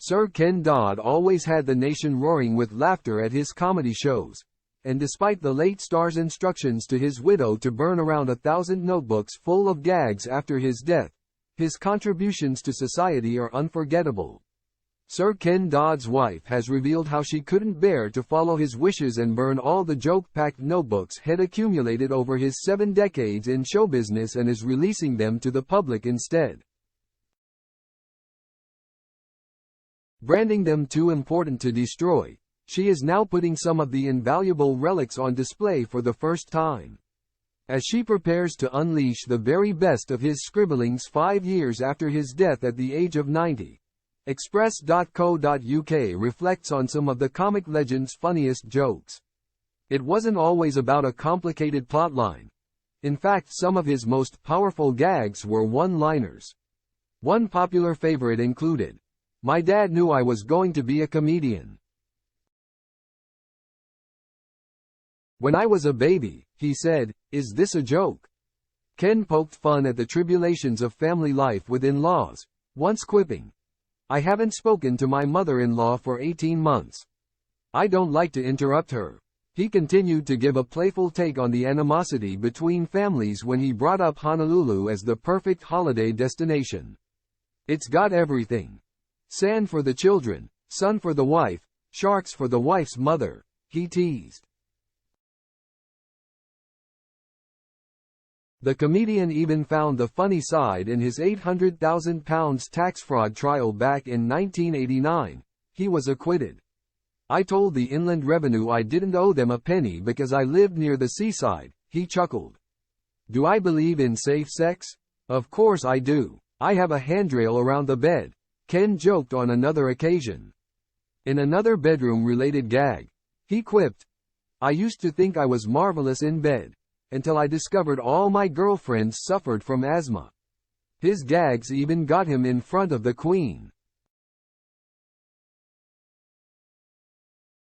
Sir Ken Dodd always had the nation roaring with laughter at his comedy shows. And despite the late star's instructions to his widow to burn around 1,000 notebooks full of gags after his death, his contributions to society are unforgettable. Sir Ken Dodd's wife has revealed how she couldn't bear to follow his wishes and burn all the joke-packed notebooks had accumulated over his 7 decades in showbusiness and is releasing them to the public instead. Branding them too important to destroy, she is now putting some of the invaluable relics on display for the first time. As she prepares to unleash the very best of his scribblings 5 years after his death at the age of 90. Express.co.uk reflects on some of the comic legend's funniest jokes. It wasn't always about a complicated plotline. In fact, some of his most powerful gags were one-liners. One popular favorite included, "My dad knew I was going to be a comedian. When I was a baby, he said, 'Is this a joke?'" Ken poked fun at the tribulations of family life with in-laws, once quipping, "I haven't spoken to my mother-in-law for 18 months. I don't like to interrupt her." He continued to give a playful take on the animosity between families when he brought up Honolulu as the perfect holiday destination. "It's got everything. Sand for the children, sun for the wife, sharks for the wife's mother," he teased. The comedian even found the funny side in his £800,000 tax fraud trial back in 1989. He was acquitted. "I told the Inland Revenue I didn't owe them a penny because I lived near the seaside," he chuckled. "Do I believe in safe sex? Of course I do. I have a handrail around the bed," Ken joked on another occasion. In another bedroom-related gag, he quipped, "I used to think I was marvelous in bed, until I discovered all my girlfriends suffered from asthma." His gags even got him in front of the Queen.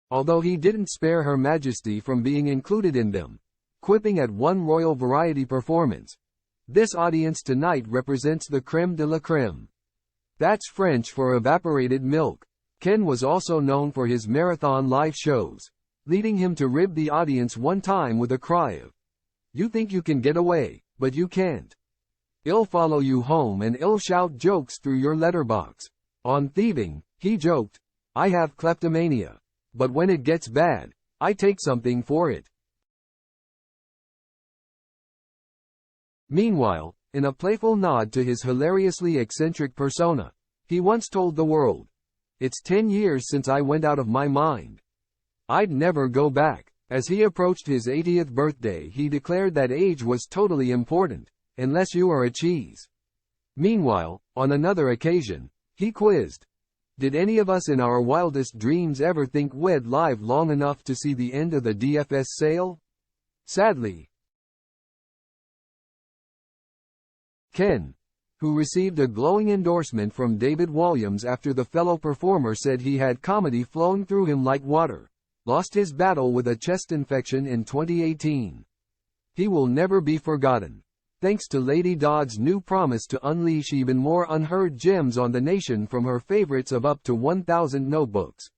Although he didn't spare Her Majesty from being included in them, quipping at one royal variety performance, "This audience tonight represents the creme de la creme." That's French for evaporated milk. Ken was also known for his marathon live shows, leading him to rib the audience one time with a cry of, "You think you can get away, but you can't. I'll follow you home and I'll shout jokes through your letterbox." On thieving, he joked, "I have kleptomania. But when it gets bad, I take something for it." Meanwhile, in a playful nod to his hilariously eccentric persona, he once told the world, "It's 10 years since I went out of my mind. I'd never go back." As he approached his 80th birthday, he declared that age was totally important, unless you are a cheese. Meanwhile, on another occasion, he quizzed, "Did any of us in our wildest dreams ever think we'd live long enough to see the end of the DFS sale?" Sadly, Ken, who received a glowing endorsement from David Walliams after the fellow performer said he had comedy flowing through him like water, lost his battle with a chest infection in 2018. He will never be forgotten, thanks to Lady Dodd's new promise to unleash even more unheard gems on the nation from her favorites of up to 1,000 notebooks.